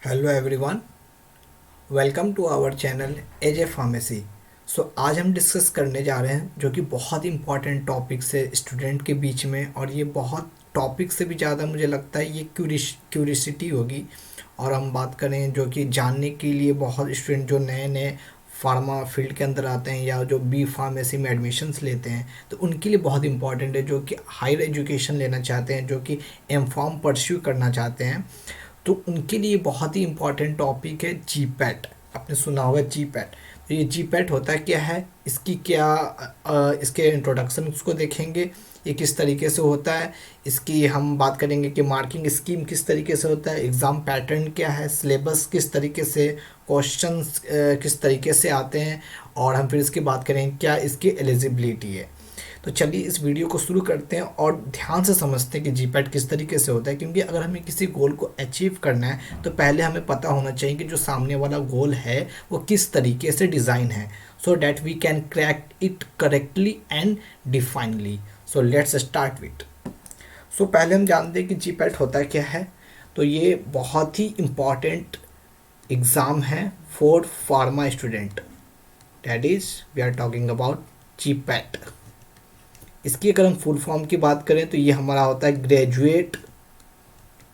Hello everyone, welcome to our channel as a pharmacy. आज हम discuss करने जा रहे हैं जो कि बहुत इंपॉर्टेंट टॉपिक्स है स्टूडेंट के बीच में। और ये बहुत टॉपिक से भी ज़्यादा मुझे लगता है ये क्यूरिसिटी होगी। और हम बात करें जो कि जानने के लिए बहुत स्टूडेंट जो नए नए फार्मा फील्ड के अंदर आते हैं या जो बी फार्मेसी में एडमिशन्स लेते हैं, तो उनके लिए बहुत इंपॉर्टेंट है जो कि हायर एजुकेशन लेना चाहते हैं, जो कि एम फार्म परस्यू करना चाहते हैं। तो उनके लिए बहुत ही इम्पॉर्टेंट टॉपिक है जीपैट। आपने सुना होगा जीपैट। तो ये जीपैट होता है क्या है, इसकी क्या इसके इंट्रोडक्शन उसको देखेंगे, ये किस तरीके से होता है। इसकी हम बात करेंगे कि मार्किंग स्कीम किस तरीके से होता है, एग्ज़ाम पैटर्न क्या है, सिलेबस किस तरीके से, क्वेश्चंस किस तरीके से आते हैं। और हम फिर इसकी बात करेंगे क्या इसकी एलिजिबिलिटी है। तो चलिए इस वीडियो को शुरू करते हैं और ध्यान से समझते हैं कि जीपैट किस तरीके से होता है। क्योंकि अगर हमें किसी गोल को अचीव करना है तो पहले हमें पता होना चाहिए कि जो सामने वाला गोल है वो किस तरीके से डिज़ाइन है, so that we can crack it correctly and definitely. So let's start with. पहले हम जानते हैं कि जीपैट होता क्या है। तो ये बहुत ही इम्पॉर्टेंट एग्ज़ाम है for pharma student, that is we are talking about GPAT. इसकी अगर हम फुल फॉर्म की बात करें तो ये हमारा होता है ग्रेजुएट,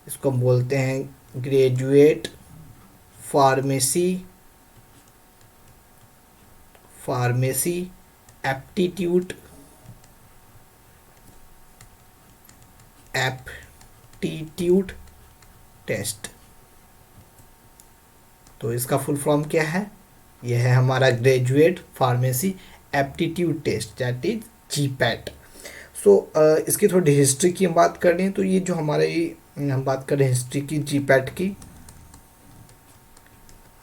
इसको हम बोलते हैं graduate pharmacy pharmacy aptitude aptitude test. तो इसका फुल फॉर्म क्या है, यह है हमारा graduate pharmacy aptitude test, that is GPAT. इसकी थोड़ी हिस्ट्री की हम बात कर रहे हैं। तो ये जो हमारे हम बात कर रहे हैं हिस्ट्री की जीपैट की,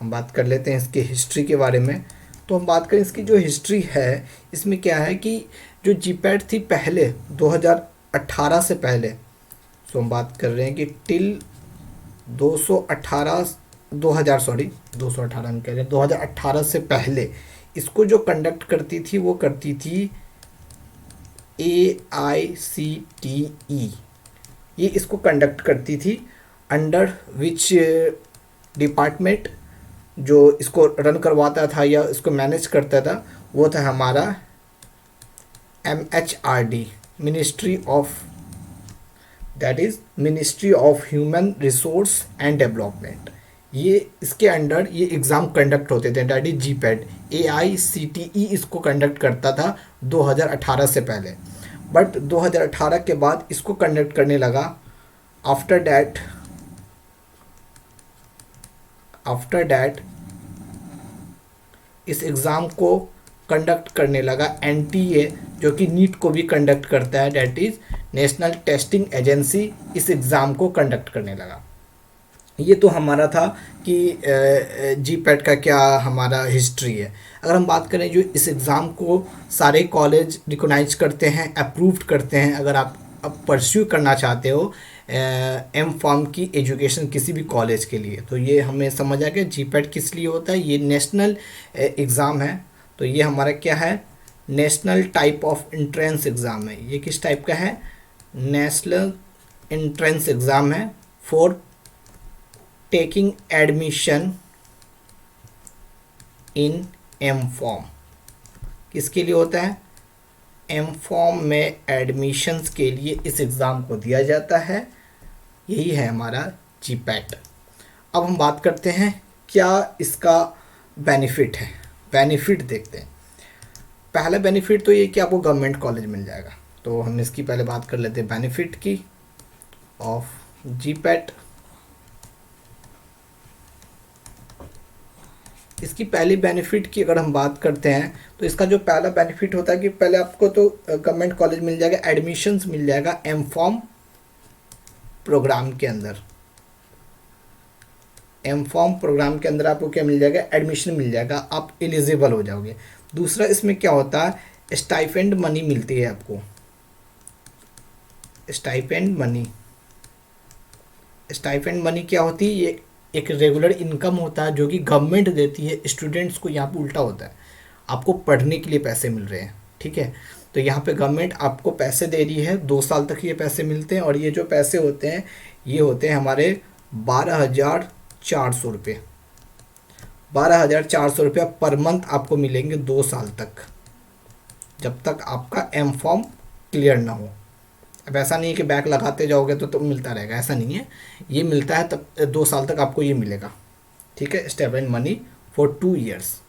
हम बात कर लेते हैं इसकी हिस्ट्री के बारे में। तो हम बात करें इसकी जो हिस्ट्री है, इसमें क्या है कि जो जीपैट थी पहले 2018 से पहले, हम बात कर रहे हैं कि टिल 218 2000 सॉरी 218 हम कह रहे हैं 2018 से पहले इसको जो कंडक्ट करती थी वो करती थी AICTE। ये इसको कंडक्ट करती थी अंडर विच डिपार्टमेंट। जो इसको रन करवाता था या इसको मैनेज करता था वो था हमारा MHRD, ministry of, that is ministry of human resource and development. ये इसके अंडर ये एग्ज़ाम कंडक्ट होते थे, दैट इज जीपैट। AICTE इसको कंडक्ट करता था 2018 से पहले, बट 2018 के बाद इसको कंडक्ट करने लगा। आफ्टर डैट इस एग्ज़ाम को कंडक्ट करने लगा NTA, जो कि नीट को भी कंडक्ट करता है, that is national testing agency, इस एग्ज़ाम को कंडक्ट करने लगा। ये तो हमारा था कि जीपैट का क्या हमारा हिस्ट्री है। अगर हम बात करें जो इस एग्ज़ाम को सारे कॉलेज रिकोगनाइज करते हैं, अप्रूव्ड करते हैं। अगर आप परस्यू करना चाहते हो एम फार्म की एजुकेशन किसी भी कॉलेज के लिए, तो ये हमें समझ आ गया जीपैट किस लिए होता है। ये नेशनल एग्ज़ाम है। तो ये हमारा क्या है, national type of entrance exam है। ये किस टाइप का है, नेशनल एंट्रेंस एग्ज़ाम है for taking admission in M pharm. किसके लिए होता है, एम फॉर्म में एडमिशन्स के लिए इस एग्ज़ाम को दिया जाता है। यही है हमारा जीपैट। अब हम बात करते हैं क्या इसका बेनिफिट है। बेनिफिट देखते हैं। पहला बेनिफिट तो ये कि आपको गवर्नमेंट कॉलेज मिल जाएगा। तो हम इसकी पहले बात कर लेते हैं बेनिफिट की ऑफ जीपैट। इसकी पहली बेनिफिट की अगर हम बात करते हैं तो इसका जो पहला बेनिफिट होता है कि पहले आपको तो गवर्नमेंट कॉलेज मिल जाएगा, एडमिशन्स मिल जाएगा एम फॉर्म प्रोग्राम के अंदर। एम फॉर्म प्रोग्राम के अंदर आपको क्या मिल जाएगा, एडमिशन मिल जाएगा, आप एलिजिबल हो जाओगे। दूसरा इसमें क्या होता है, स्टाइपेंड मनी मिलती है आपको। स्टाइपेंड मनी क्या होती है, ये एक रेगुलर इनकम होता है जो कि गवर्नमेंट देती है स्टूडेंट्स को। यहाँ पे उल्टा होता है, आपको पढ़ने के लिए पैसे मिल रहे हैं, ठीक है। तो यहाँ पे गवर्नमेंट आपको पैसे दे रही है, 2 साल तक ये पैसे मिलते हैं। और ये जो पैसे होते हैं ये होते हैं हमारे ₹12,400। ₹12,400 पर मंथ आपको मिलेंगे 2 साल तक, जब तक आपका एम फॉर्म क्लियर ना हो। अब ऐसा नहीं है कि बैक लगाते जाओगे तो मिलता रहेगा, ऐसा नहीं है। ये मिलता है तब 2 साल तक आपको ये मिलेगा। ठीक है, स्टेपन मनी फॉर 2 ईयर्स।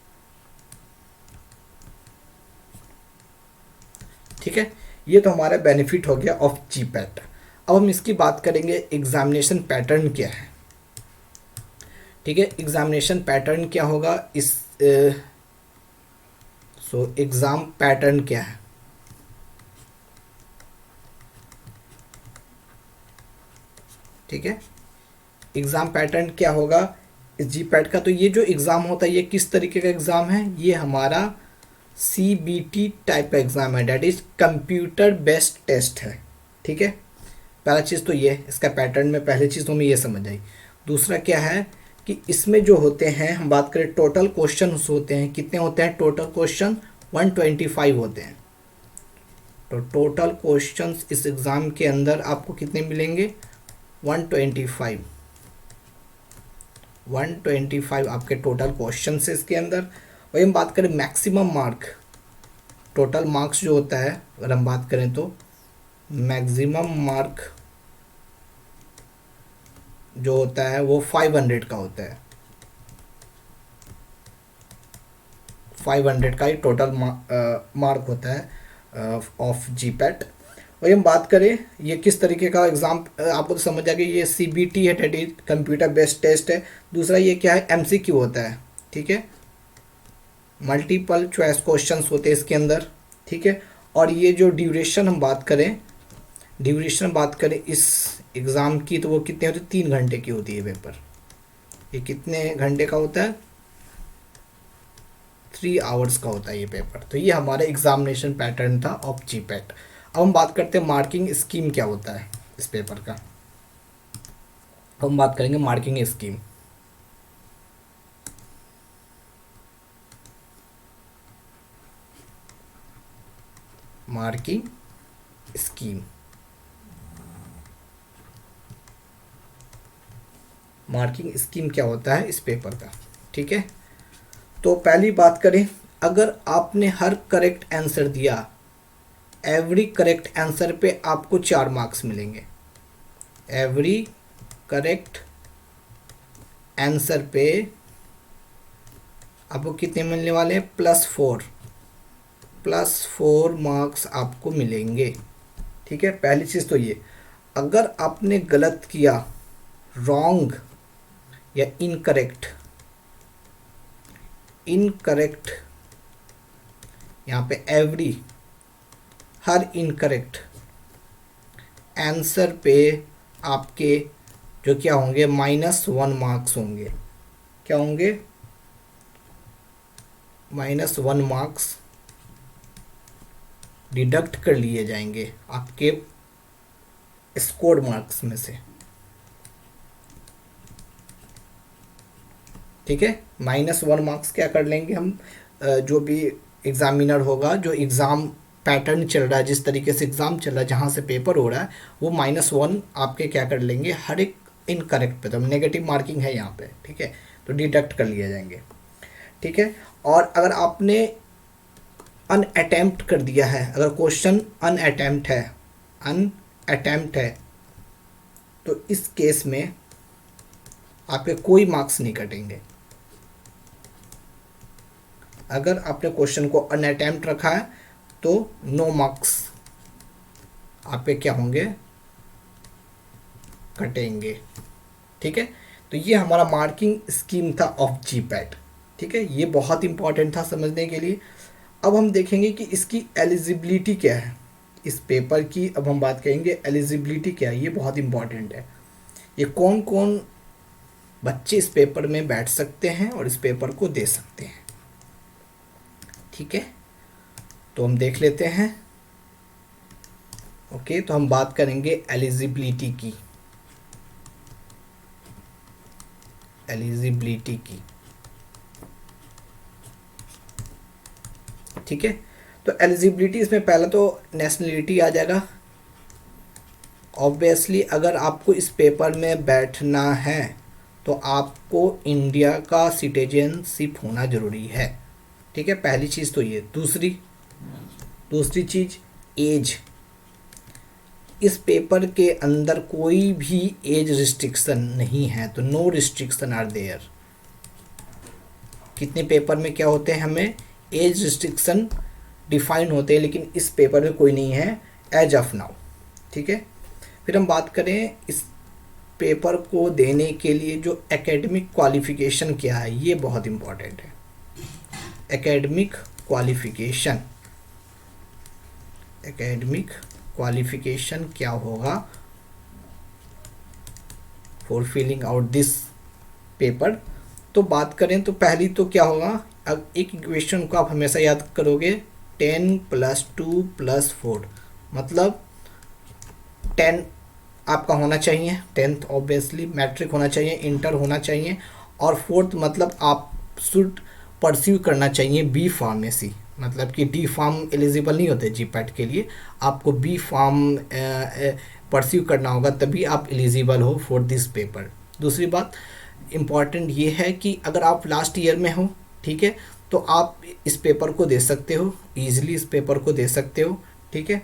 ठीक है, ये तो हमारा बेनिफिट हो गया ऑफ जीपैट। अब हम इसकी बात करेंगे एग्जामिनेशन पैटर्न क्या है। ठीक है, एग्जामिनेशन पैटर्न क्या होगा इस एग्ज़ाम पैटर्न क्या है। ठीक है, एग्ज़ाम पैटर्न क्या होगा इस जीपैट का। तो ये जो एग्ज़ाम होता है ये किस तरीके का एग्ज़ाम है, ये हमारा CBT टाइप का एग्ज़ाम है, that is computer based test है। ठीक है, पहला चीज़ तो ये इसका पैटर्न में पहली चीज़ तो हमें ये समझ आई। दूसरा क्या है कि इसमें जो होते हैं, हम बात करें टोटल क्वेश्चन होते हैं, कितने होते हैं टोटल क्वेश्चन, 125 होते हैं। तो टोटल क्वेश्चंस इस एग्ज़ाम के अंदर आपको कितने मिलेंगे, 125। 125 आपके टोटल क्वेश्चन है इसके अंदर। वही हम बात करें मैक्सिमम मार्क, टोटल मार्क्स जो होता है अगर हम बात करें तो मैक्सिमम मार्क जो होता है वो 500 का होता है। 500 का ही टोटल मार्क होता है ऑफ जीपैट। वही हम बात करें ये किस तरीके का एग्ज़ाम, आपको तो समझ आ गई, ये CBT है, that is computer based test है। दूसरा ये क्या है, MCQ होता है। ठीक है, मल्टीपल चॉइस क्वेश्चंस होते हैं इसके अंदर। ठीक है, और ये जो ड्यूरेशन हम बात करें, इस एग्ज़ाम की, तो वो कितने होते हैं, 3 घंटे की होती है पेपर। ये कितने घंटे का होता है, 3 आवर्स का होता है ये पेपर। तो ये हमारा एग्जामिनेशन पैटर्न था ऑफ जीपैट। अब हम बात करते हैं मार्किंग स्कीम क्या होता है इस पेपर का। हम बात करेंगे marking scheme. Marking scheme, marking scheme क्या होता है इस पेपर का। ठीक है, तो पहली बात करें, अगर आपने हर करेक्ट आंसर दिया, एवरी करेक्ट आंसर पे आपको 4 मार्क्स मिलेंगे। एवरी करेक्ट आंसर पे आपको कितने मिलने वाले हैं, +4 मार्क्स आपको मिलेंगे। ठीक है, पहली चीज़ तो ये, अगर आपने गलत किया, रॉन्ग या इनकरेक्ट यहाँ पे एवरी, हर इनकरेक्ट आंसर पे आपके जो क्या होंगे, -1 मार्क्स होंगे। क्या होंगे, -1 मार्क्स डिडक्ट कर लिए जाएंगे आपके स्कोर मार्क्स में से। ठीक है, -1 मार्क्स क्या कर लेंगे हम, जो भी एग्जामिनर होगा, जो एग्ज़ाम पैटर्न चल रहा है, जिस तरीके से एग्ज़ाम चल रहा है, जहाँ से पेपर हो रहा है, वो -1 आपके क्या कर लेंगे, हर एक इनकरेक्ट पे, तो नेगेटिव मार्किंग है यहाँ पे। ठीक है, तो डिडक्ट कर लिए जाएंगे। ठीक है, और अगर आपने अनअटेम्प्ट कर दिया है, अगर क्वेश्चन अनअटेम्प्ट है, तो इस केस में आपके कोई मार्क्स नहीं कटेंगे। अगर आपने क्वेश्चन को अनअटेम्प्ट रखा है तो नो मार्क्स आप पे क्या होंगे, कटेंगे। ठीक है, तो ये हमारा मार्किंग स्कीम था ऑफ जीपैट। ठीक है, ये बहुत इंपॉर्टेंट था समझने के लिए। अब हम देखेंगे कि इसकी एलिजिबिलिटी क्या है इस पेपर की। अब हम बात करेंगे एलिजिबिलिटी क्या है, ये बहुत इंपॉर्टेंट है। ये कौन कौन बच्चे इस पेपर में बैठ सकते हैं और इस पेपर को दे सकते हैं। ठीक है, तो हम देख लेते हैं। ओके, तो हम बात करेंगे एलिजिबिलिटी की। ठीक है, तो एलिजिबिलिटी इसमें पहला तो नेशनलिटी आ जाएगा। ऑब्वियसली अगर आपको इस पेपर में बैठना है तो आपको इंडिया का सिटीजनशिप होना ज़रूरी है। ठीक है, पहली चीज़ तो ये। दूसरी दूसरी चीज़ एज। इस पेपर के अंदर कोई भी एज रिस्ट्रिक्शन नहीं है, तो नो रिस्ट्रिक्शन आर देयर। कितने पेपर में क्या होते हैं, हमें एज रिस्ट्रिक्शन डिफाइन होते हैं, लेकिन इस पेपर में कोई नहीं है एज ऑफ नाउ। ठीक है, फिर हम बात करें इस पेपर को देने के लिए जो एकेडमिक क्वालिफ़िकेशन क्या है, ये बहुत इम्पॉर्टेंट है। एकेडमिक क्वालिफ़िकेशन, एकेडमिक क्वालिफ़िकेशन क्या होगा for filling out this paper. तो बात करें तो पहली तो क्या होगा, अब एक इक्वेशन को आप हमेशा याद करोगे, 10 + 2 + 4, मतलब 10 आपका होना चाहिए, 10th ऑब्वियसली, मैट्रिक होना चाहिए, इंटर होना चाहिए, और 4th मतलब आप शुड परस्यू करना चाहिए बी फार्मेसी, मतलब कि डी फार्म एलिजिबल नहीं होते जीपैट के लिए, आपको बी फार्म परस्यू करना होगा, तभी आप एलिजिबल हो फॉर दिस पेपर। दूसरी बात इम्पॉर्टेंट ये है कि अगर आप लास्ट ईयर में हो, ठीक है, तो आप इस पेपर को दे सकते हो, ईजिली इस पेपर को दे सकते हो। ठीक है,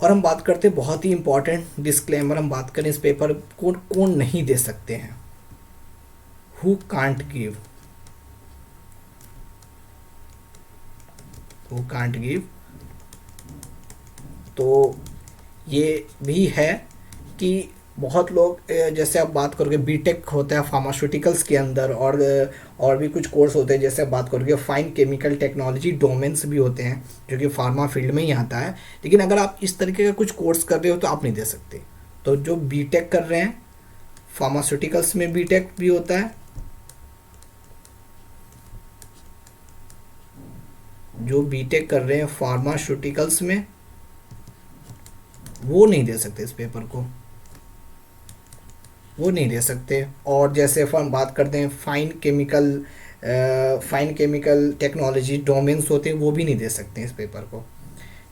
और हम बात करते हैं बहुत ही इंपॉर्टेंट डिस्क्लेमर, हम बात करें इस पेपर को कौन नहीं दे सकते हैं, who can't give, who can't give. तो ये भी है कि बहुत लोग जैसे आप बात करोगे बीटेक होता है फार्मास्यूटिकल्स के अंदर, और भी कुछ कोर्स होते हैं, जैसे आप बात करोगे फाइन केमिकल टेक्नोलॉजी डोमेन्स भी होते हैं जो कि फार्मा फील्ड में ही आता है, लेकिन अगर आप इस तरीके का कुछ कोर्स कर रहे हो तो आप नहीं दे सकते। तो जो बीटेक कर रहे हैं, फार्मास्यूटिकल्स में बीटेक भी होता है, जो बीटेक कर रहे हैं फार्मास्यूटिकल्स में, वो नहीं दे सकते इस पेपर को, वो नहीं दे सकते। और जैसे हम बात करते हैं फाइन केमिकल टेक्नोलॉजी डोमेन्स होते हैं, वो भी नहीं दे सकते इस पेपर को।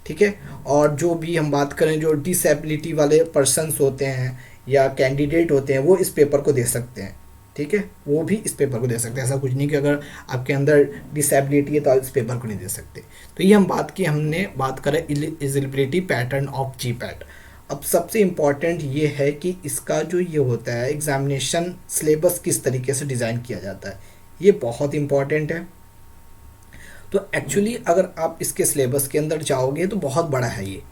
ठीक है, और जो भी हम बात करें जो डिसेबिलिटी वाले पर्सन्स होते हैं या कैंडिडेट होते हैं, वो इस पेपर को दे सकते हैं। ठीक है, वो भी इस पेपर को दे सकते हैं, ऐसा कुछ नहीं कि अगर आपके अंदर डिसेबिलिटी है तो आप इस पेपर को नहीं दे सकते। तो ये हम बात की, हमने बात करें एलिजिबिलिटी पैटर्न ऑफ जीपैट। अब सबसे इम्पॉर्टेंट ये है कि इसका जो ये होता है एग्जामिनेशन सिलेबस किस तरीके से डिज़ाइन किया जाता है, ये बहुत इम्पॉर्टेंट है। तो एक्चुअली अगर आप इसके सिलेबस के अंदर जाओगे तो बहुत बड़ा है ये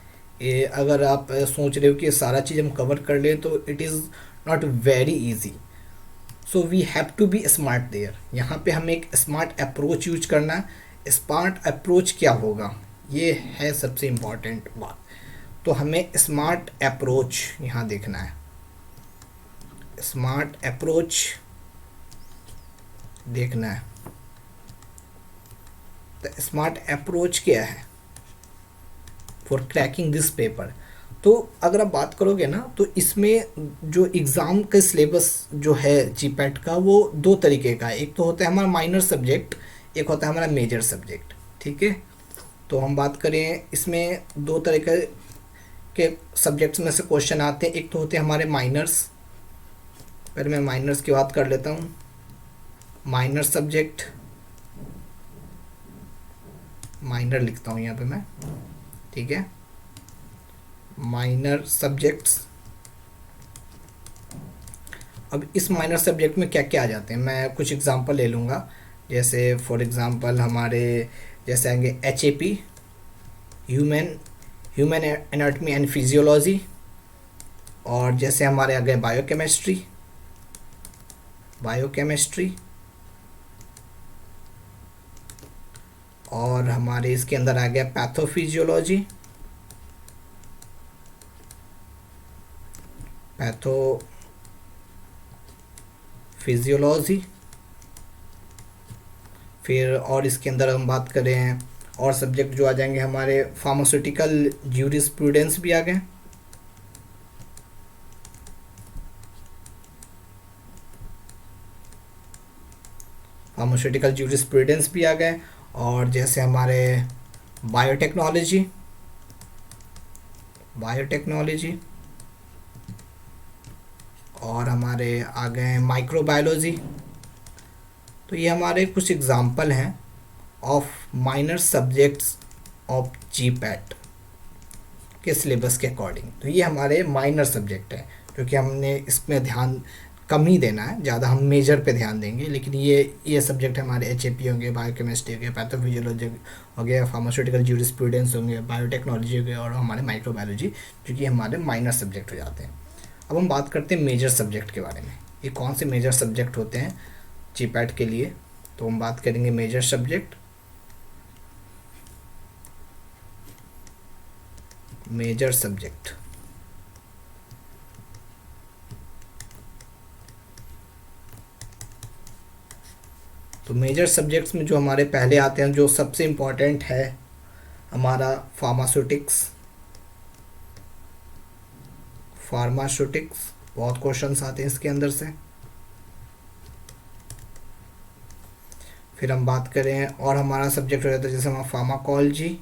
अगर आप सोच रहे हो कि सारा चीज़ हम कवर कर लें तो it is not very easy. So we have to be smart there. यहाँ पे हमें एक स्मार्ट अप्रोच यूज करना है। स्मार्ट अप्रोच क्या होगा, ये है सबसे इम्पॉर्टेंट बात। तो हमें स्मार्ट अप्रोच यहाँ देखना है, स्मार्ट अप्रोच देखना है। तो स्मार्ट अप्रोच क्या है फॉर क्रैकिंग दिस पेपर। तो अगर आप बात करोगे ना, तो इसमें जो एग्ज़ाम का सिलेबस जो है जीपैट का, वो दो तरीके का है। एक तो होता है हमारा माइनर सब्जेक्ट, एक होता है हमारा मेजर सब्जेक्ट। ठीक है, तो हम बात करें इसमें दो तरह के सब्जेक्ट्स में से क्वेश्चन आते हैं। एक तो होते हैं हमारे माइनर्स, पहले मैं माइनर्स की बात कर लेता हूँ। माइनर सब्जेक्ट, माइनर लिखता हूँ यहाँ पे मैं, ठीक है, माइनर सब्जेक्ट्स। अब इस माइनर सब्जेक्ट में क्या क्या आ जाते हैं, मैं कुछ एग्जांपल ले लूँगा। जैसे फॉर एग्जांपल हमारे जैसे आएंगे HAP, human anatomy and physiology, और जैसे हमारे आ गए बायोकेमिस्ट्री, और हमारे इसके अंदर आ गया पैथोफिजियोलॉजी, फिर और इसके अंदर हम बात करें और सब्जेक्ट जो आ जाएंगे हमारे फार्मास्यूटिकल ज्यूरिस्प्रूडेंस भी आ गए, फार्मास्यूटिकल ज्यूरिस्प्रूडेंस भी आ गए, और जैसे हमारे बायोटेक्नोलॉजी, और हमारे आ गए माइक्रोबायोलॉजी। तो ये हमारे कुछ एग्जाम्पल हैं of minor subjects of GPAT के सिलेबस के अकॉर्डिंग। तो ये हमारे माइनर सब्जेक्ट हैं, क्योंकि हमने इसमें ध्यान कम ही देना है, ज़्यादा हम मेजर पे ध्यान देंगे। लेकिन ये सब्जेक्ट हमारे एचएपी होंगे, बायोकेमिस्ट्री हो गया, पैथोफिजियोलॉजी हो गया, फार्मास्यूटिकल ज्यूरिस्प्रूडेंस होंगे, बायोटेक्नोलॉजी हो गया, और हमारे माइक्रोबायोलॉजी, जो कि हमारे माइनर सब्जेक्ट हो जाते हैं। अब हम बात करते हैं मेजर सब्जेक्ट के बारे में। ये कौन से मेजर सब्जेक्ट होते हैं जीपैट के लिए? तो हम बात करेंगे मेजर सब्जेक्ट। मेजर सब्जेक्ट तो मेजर सब्जेक्ट्स में जो हमारे पहले आते हैं, जो सबसे इम्पोर्टेंट है हमारा फार्मास्यूटिक्स, बहुत क्वेश्चंस आते हैं इसके अंदर से। फिर हम बात करें और हमारा सब्जेक्ट हो जाता है जैसे हमारा फार्माकोलॉजी।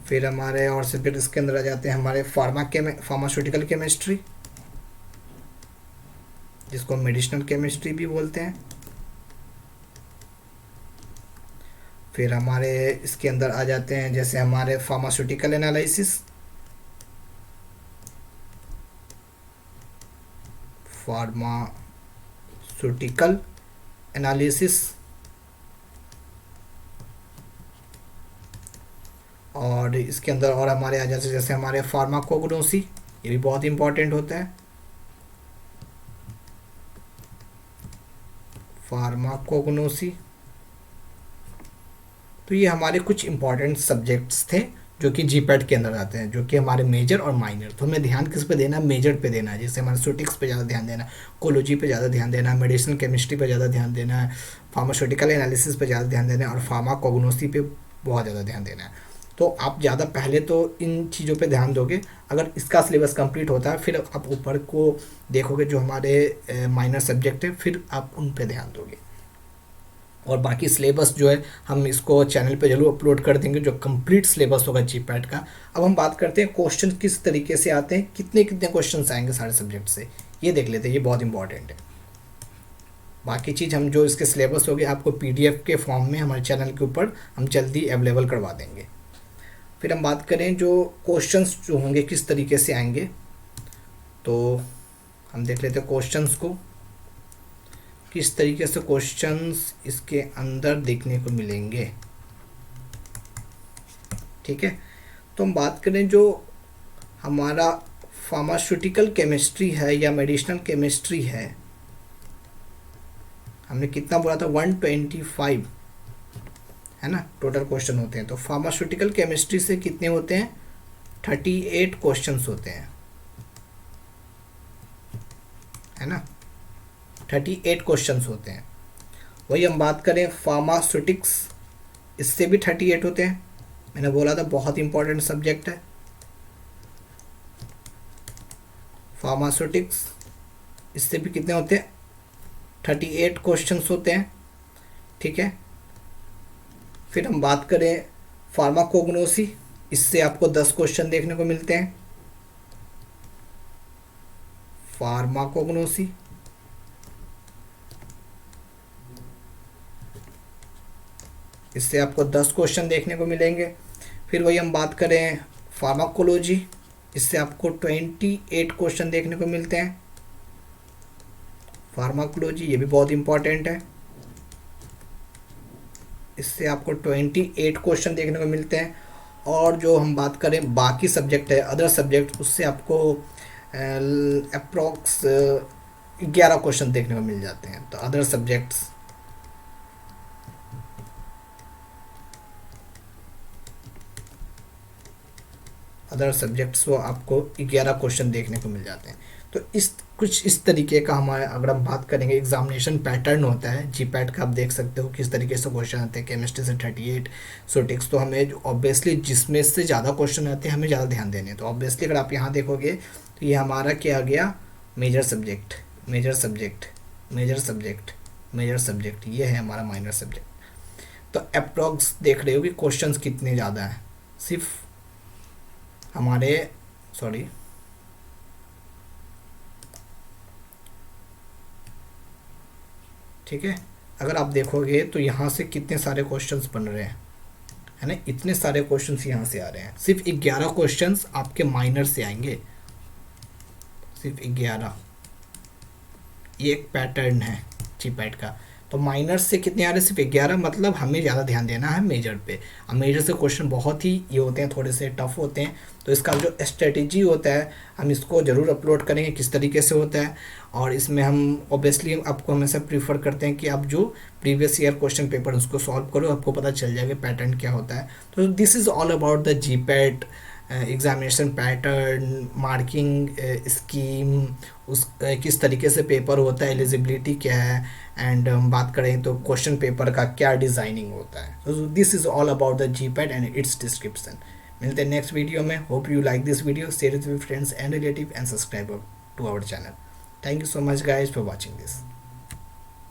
फिर हमारे और सब्जेक्ट इसके अंदर आ जाते हैं हमारे फार्मास्यूटिकल केमिस्ट्री, जिसको मेडिसिनल केमिस्ट्री भी बोलते हैं। फिर हमारे इसके अंदर आ जाते हैं जैसे हमारे फार्मास्यूटिकल एनालिसिस, और इसके अंदर और हमारे आ जाते हैं जैसे हमारे फार्माकोग्नोसी, ये भी बहुत इंपॉर्टेंट होता है। फार्माकोग्नोसी। तो ये हमारे कुछ इंपॉर्टेंट सब्जेक्ट्स थे जो कि जीपैट के अंदर आते हैं, जो कि हमारे मेजर और माइनर। तो हमें ध्यान किस पे देना है? मेजर पे देना है। जैसे हमारे सूटिक्स पे ज़्यादा ध्यान देना है, कोलॉजी पे ज़्यादा ध्यान देना है, मेडिसिनल केमिस्ट्री पे ज़्यादा ध्यान देना है, फार्मास्यूटिकल एनालिसिस पे ज़्यादा ध्यान देना है, और फार्माकोग्नोसी पे बहुत ज़्यादा ध्यान देना है। तो आप ज़्यादा पहले तो इन चीज़ों पे ध्यान दोगे। अगर इसका सिलेबस कंप्लीट होता है, फिर आप ऊपर को देखोगे जो हमारे माइनर सब्जेक्ट है, फिर आप उन पे ध्यान दोगे। और बाकी सिलेबस जो है हम इसको चैनल पे जरूर अपलोड कर देंगे, जो कंप्लीट सिलेबस होगा जीपैट का। अब हम बात करते हैं क्वेश्चन किस तरीके से आते हैं, कितने कितने क्वेश्चन आएंगे सारे सब्जेक्ट से, ये देख लेते हैं। ये बहुत इंपॉर्टेंट है। बाकी चीज़ हम जो इसके सिलेबस होगी आपको पीडीएफ के फॉर्म में हमारे चैनल के ऊपर हम जल्दी अवेलेबल करवा देंगे। फिर हम बात करें जो क्वेश्चंस जो होंगे किस तरीके से आएंगे, तो हम देख लेते हैं क्वेश्चंस को किस तरीके से क्वेश्चंस इसके अंदर देखने को मिलेंगे। ठीक है, तो हम बात करें जो हमारा फार्मास्यूटिकल केमिस्ट्री है या मेडिसिनल केमिस्ट्री है, हमने कितना बोला था? 125 है ना, टोटल क्वेश्चन होते हैं। तो फार्मास्यूटिकल केमिस्ट्री से कितने होते हैं? 38 क्वेश्चंस होते हैं, है ना, 38 क्वेश्चंस होते हैं। वही हम बात करें फार्मास्यूटिक्स, इससे भी 38 होते हैं। मैंने बोला था बहुत इंपॉर्टेंट सब्जेक्ट है फार्मास्यूटिक्स, इससे भी कितने होते हैं? 38 क्वेश्चंस होते हैं। ठीक है, फिर हम बात करें फार्माकोग्नोसी, इससे आपको 10 क्वेश्चन देखने को मिलते हैं। फार्माकोग्नोसी, इससे आपको 10 क्वेश्चन देखने को मिलेंगे। फिर वही हम बात करें फार्माकोलॉजी, इससे आपको 28 क्वेश्चन देखने को मिलते हैं। फार्माकोलॉजी ये भी बहुत इंपॉर्टेंट है, इससे आपको 28 क्वेश्चन देखने को मिलते हैं। और जो हम बात करें बाकी सब्जेक्ट है, अदर सब्जेक्ट, उससे आपको अप्रॉक्स 11 क्वेश्चन देखने को मिल जाते हैं। तो अदर सब्जेक्ट्स वो आपको 11 क्वेश्चन देखने को मिल जाते हैं। तो कुछ इस तरीके का हमारे, अगर हम बात करेंगे एग्जामिनेशन पैटर्न होता है जीपैट का, आप देख सकते हो किस तरीके से क्वेश्चन आते हैं। केमिस्ट्री से 38, सूटिक्स, तो हमें ऑब्वियसली जिसमें से ज़्यादा क्वेश्चन आते हैं हमें ज़्यादा ध्यान देने हैं। तो ऑब्वियसली अगर आप यहाँ देखोगे तो ये हमारा क्या आ गया? Major subject, major subject, major subject, major subject, ये है हमारा माइनर सब्जेक्ट। तो अप्रॉक्स देख रहे हो कि क्वेश्चंस कितने ज़्यादा हैं। सिर्फ हमारे सॉरी ठीक है, अगर आप देखोगे तो यहाँ से कितने सारे क्वेश्चंस बन रहे हैं, है ना, इतने सारे क्वेश्चंस यहाँ से आ रहे हैं। सिर्फ 11 क्वेश्चंस आपके माइनर से आएंगे, सिर्फ 11। ये एक पैटर्न है जीपैट का। तो माइनर से कितने आ रहे हैं, सिर्फ 11, मतलब हमें ज़्यादा ध्यान देना है मेजर पे। अब मेजर से क्वेश्चन बहुत ही ये होते हैं, थोड़े से टफ होते हैं, तो इसका जो स्ट्रेटेजी होता है हम इसको ज़रूर अपलोड करेंगे किस तरीके से होता है। और इसमें हम ऑब्वियसली आपको हमेशा प्रीफर करते हैं कि आप जो प्रीवियस ईयर क्वेश्चन पेपर उसको सॉल्व करो, आपको पता चल जाएगा पैटर्न क्या होता है। तो this is all about the GPAT examination pattern, marking scheme, उस किस तरीके से पेपर होता है, एलिजिबिलिटी क्या है, एंड हम बात करें तो क्वेश्चन पेपर का क्या डिज़ाइनिंग होता है। तो this is all about the GPAT and its description. मिलते हैं नेक्स्ट वीडियो में। Hope you like this video, share it with friends and relative and subscribe to our channel. Thank you so much guys for watching this.